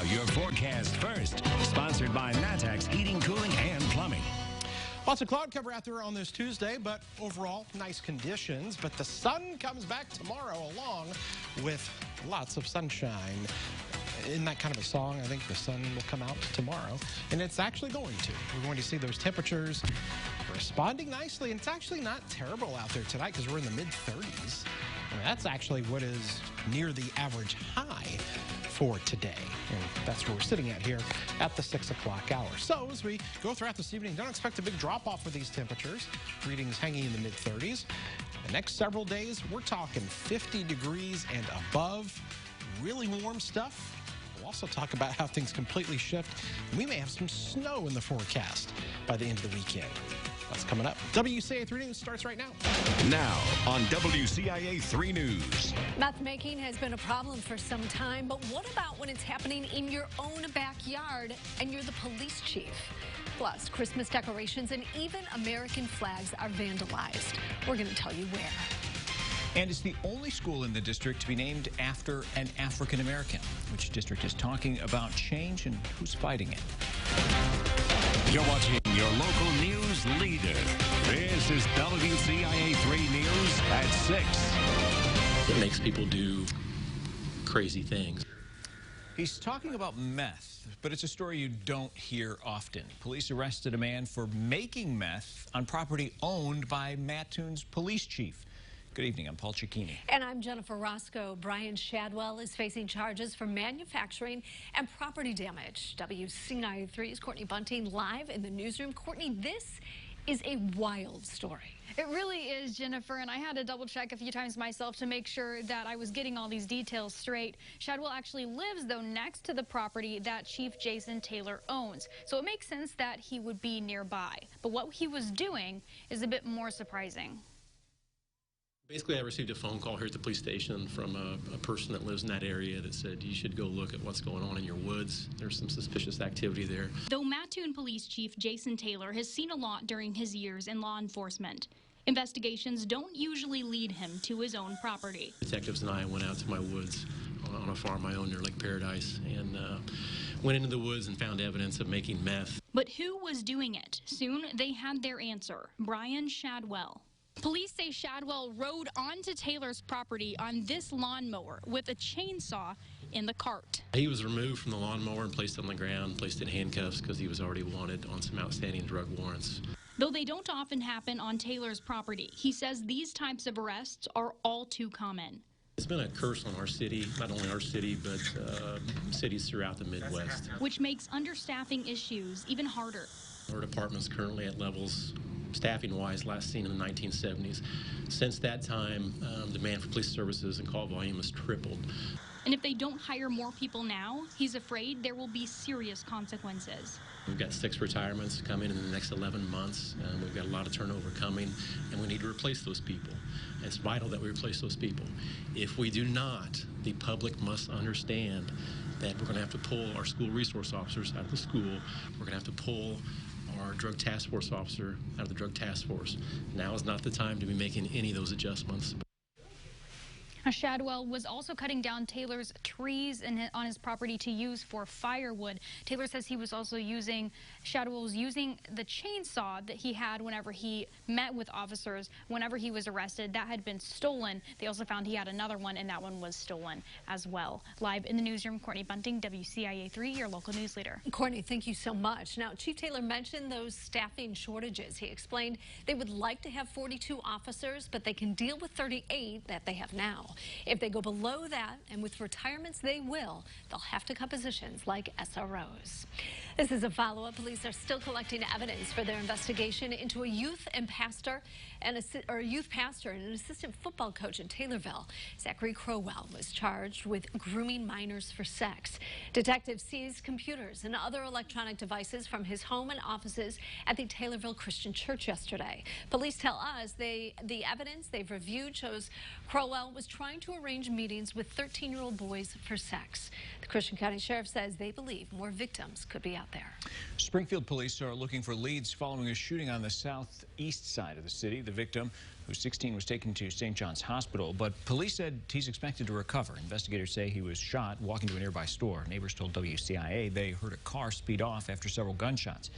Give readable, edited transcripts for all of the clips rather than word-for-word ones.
Your forecast first, sponsored by Natax Heating, Cooling, and Plumbing. Lots of cloud cover out there on this Tuesday, but overall, nice conditions. But the sun comes back tomorrow along with lots of sunshine. In that kind of a song, I think the sun will come out tomorrow, and it's actually going to. We're going to see those temperatures responding nicely, and it's actually not terrible out there tonight because we're in the mid-30s. I mean, that's actually what is near the average high for today, and that's where we're sitting at here at the 6 o'clock hour. So as we go throughout this evening, don't expect a big drop-off with these temperatures. Readings hanging in the mid-30s. The next several days, we're talking 50 degrees and above. Really warm stuff. We'll also talk about how things completely shift. We may have some snow in the forecast by the end of the weekend. That's coming up. WCIA 3 News starts right now. Now on WCIA 3 News. Meth making has been a problem for some time, but what about when it's happening in your own backyard and you're the police chief? Plus, Christmas decorations and even American flags are vandalized. We're going to tell you where. And it's the only school in the district to be named after an African American. Which district is talking about change and who's fighting it? You're watching your local news leader. This is WCIA 3 News at 6. It makes people do crazy things. He's talking about meth, but it's a story you don't hear often. Police arrested a man for making meth on property owned by Mattoon's police chief. Good evening, I'm Paul Cicchini. And I'm Jennifer Roscoe. Brian Shadwell is facing charges for manufacturing and property damage. WCIA 3's Courtney Bunting live in the newsroom. Courtney, this is a wild story. It really is, Jennifer, and I had to double check a few times myself to make sure that I was getting all these details straight. Shadwell actually lives, though, next to the property that Chief Jason Taylor owns, so it makes sense that he would be nearby. But what he was doing is a bit more surprising. Basically, I received a phone call here at the police station from a person that lives in that area that said you should go look at what's going on in your woods. There's some suspicious activity there. Though Mattoon Police Chief Jason Taylor has seen a lot during his years in law enforcement, investigations don't usually lead him to his own property. Detectives and I went out to my woods on a farm I own near Lake Paradise and went into the woods and found evidence of making meth. But who was doing it? Soon they had their answer: Brian Shadwell. Police say Shadwell rode onto Taylor's property on this lawnmower with a chainsaw in the cart. He was removed from the lawnmower and placed on the ground, placed in handcuffs because he was already wanted on some outstanding drug warrants. Though they don't often happen on Taylor's property, he says these types of arrests are all too common. It's been a curse on our city, not only our city, but cities throughout the Midwest. Which makes understaffing issues even harder. Our department's currently at levels staffing-wise last seen in the 1970s. Since that time, demand for police services and call volume has tripled. And if they don't hire more people now, he's afraid there will be serious consequences. We've got 6 retirements coming in the next 11 months. We've got a lot of turnover coming, and we need to replace those people. It's vital that we replace those people. If we do not, the public must understand that we're going to have to pull our school resource officers out of the school. We're going to have to pull our drug task force officer out of the drug task force. Now is not the time to be making any of those adjustments. Shadwell was also cutting down Taylor's trees on his property to use for firewood. Taylor says he was also Shadwell was using the chainsaw that he had whenever he met with officers, whenever he was arrested. That had been stolen. They also found he had another one, and that one was stolen as well. Live in the newsroom, Courtney Bunting, WCIA 3, your local news leader. Courtney, thank you so much. Now, Chief Taylor mentioned those staffing shortages. He explained they would like to have 42 officers, but they can deal with 38 that they have now. If they go below that, and with retirements they will, they'll have to cut positions like SROs. This is a follow-up. Police are still collecting evidence for their investigation into a youth pastor and an assistant football coach in Taylorville. Zachary Crowell was charged with grooming minors for sex. Detectives seized computers and other electronic devices from his home and offices at the Taylorville Christian Church yesterday. Police tell us the evidence they've reviewed shows Crowell was trying to arrange meetings with 13-year-old boys for sex. The Christian County Sheriff says they believe more victims could be out there. Springfield police are looking for leads following a shooting on the southeast side of the city. The victim, who's 16, was taken to St. John's Hospital, but police said he's expected to recover. Investigators say he was shot walking to a nearby store. Neighbors told WCIA they heard a car speed off after several gunshots.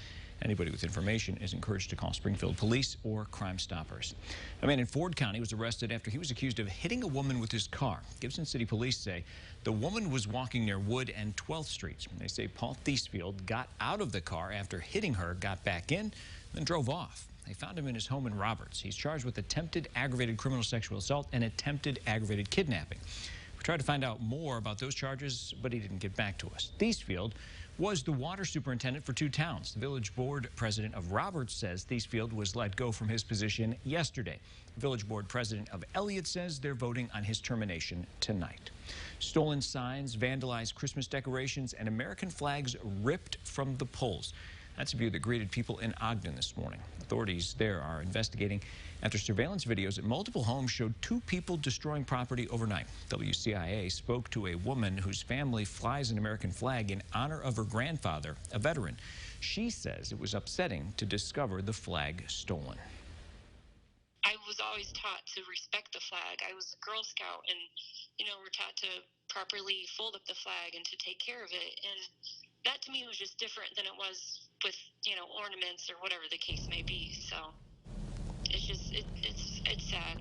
Anybody with information is encouraged to call Springfield Police or Crime Stoppers. A man in Ford County was arrested after he was accused of hitting a woman with his car. Gibson City Police say the woman was walking near Wood and 12th Streets. They say Paul Thiesfield got out of the car after hitting her, got back in, then drove off. They found him in his home in Roberts. He's charged with attempted aggravated criminal sexual assault and attempted aggravated kidnapping. We tried to find out more about those charges, but he didn't get back to us. Thiesfield was the water superintendent for 2 towns. The village board president of Roberts says Thiesfield was let go from his position yesterday. The village board president of Elliott says they're voting on his termination tonight. Stolen signs, vandalized Christmas decorations, and American flags ripped from the poles. That's a view that greeted people in Ogden this morning. Authorities there are investigating after surveillance videos at multiple homes showed 2 people destroying property overnight. WCIA spoke to a woman whose family flies an American flag in honor of her grandfather, a veteran. She says it was upsetting to discover the flag stolen. I was always taught to respect the flag. I was a Girl Scout, and, we're taught to properly fold up the flag and to take care of it. And that to me was just different than it was with, ornaments or whatever the case may be. So it's just, it's sad.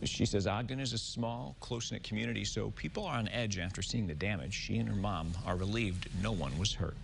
She says Ogden is a small, close-knit community, so people are on edge after seeing the damage. She and her mom are relieved no one was hurt.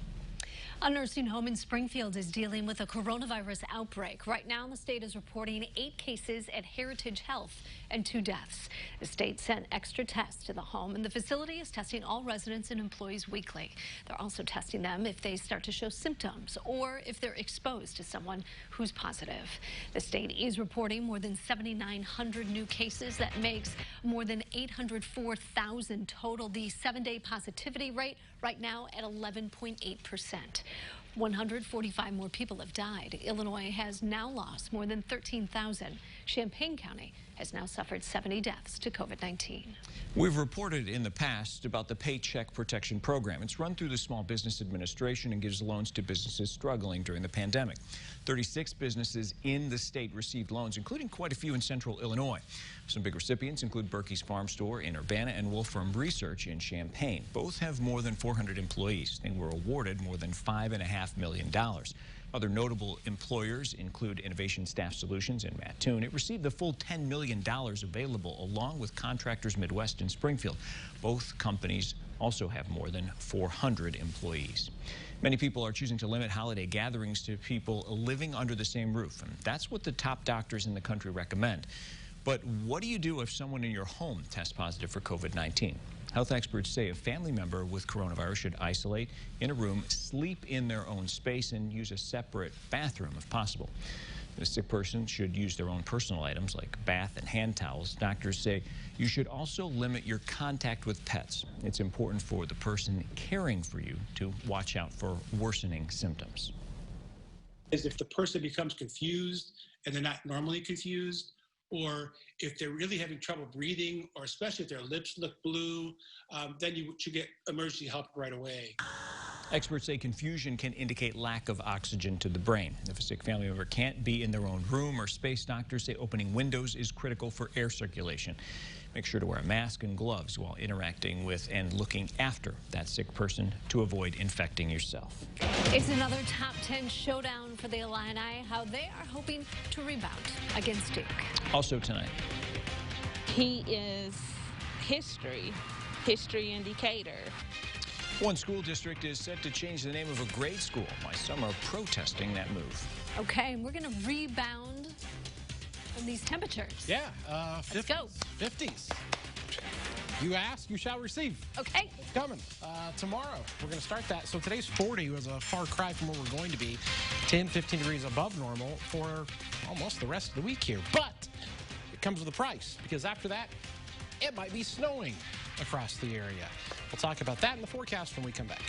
A nursing home in Springfield is dealing with a coronavirus outbreak. Right now, the state is reporting 8 cases at Heritage Health and 2 deaths. The state sent extra tests to the home, and the facility is testing all residents and employees weekly. They're also testing them if they start to show symptoms or if they're exposed to someone who's positive. The state is reporting more than 7,900 new cases. That makes more than 804,000 total. The 7-day positivity rate right now at 11.8%. 145 more people have died. Illinois has now lost more than 13,000. Champaign County has now suffered 70 deaths to COVID-19. We've reported in the past about the Paycheck Protection Program. It's run through the Small Business Administration and gives loans to businesses struggling during the pandemic. 36 businesses in the state received loans, including quite a few in central Illinois. Some big recipients include Berkey's Farm Store in Urbana and Wolfram Research in Champaign. Both have more than 400 employees. They were awarded more than $5.5 million. Other notable employers include Innovation Staff Solutions in Mattoon. It received the full $10 million available, along with Contractors Midwest in Springfield. Both companies also have more than 400 employees. Many people are choosing to limit holiday gatherings to people living under the same roof, and that's what the top doctors in the country recommend. But what do you do if someone in your home tests positive for COVID-19? Health experts say a family member with coronavirus should isolate in a room, sleep in their own space, and use a separate bathroom if possible. The sick person should use their own personal items like bath and hand towels. Doctors say you should also limit your contact with pets. It's important for the person caring for you to watch out for worsening symptoms. If the person becomes confused and they're not normally confused, or if they're really having trouble breathing, or especially if their lips look blue, then you should get emergency help right away. Experts say confusion can indicate lack of oxygen to the brain. If a sick family member can't be in their own room or space, doctors say opening windows is critical for air circulation. Make sure to wear a mask and gloves while interacting with and looking after that sick person to avoid infecting yourself. It's another top 10 showdown for the Illini, how they are hoping to rebound against Duke. Also tonight. He is history in Decatur. One school district is set to change the name of a grade school. Why some are protesting that move. Okay, we're going to rebound from these temperatures. Yeah, Let's go. 50s. You ask, you shall receive. Okay. It's coming. Tomorrow, we're going to start that. So today's 40 was a far cry from where we're going to be. 10, 15 degrees above normal for almost the rest of the week here. But it comes with a price, because after that, it might be snowing across the area. We'll talk about that in the forecast when we come back.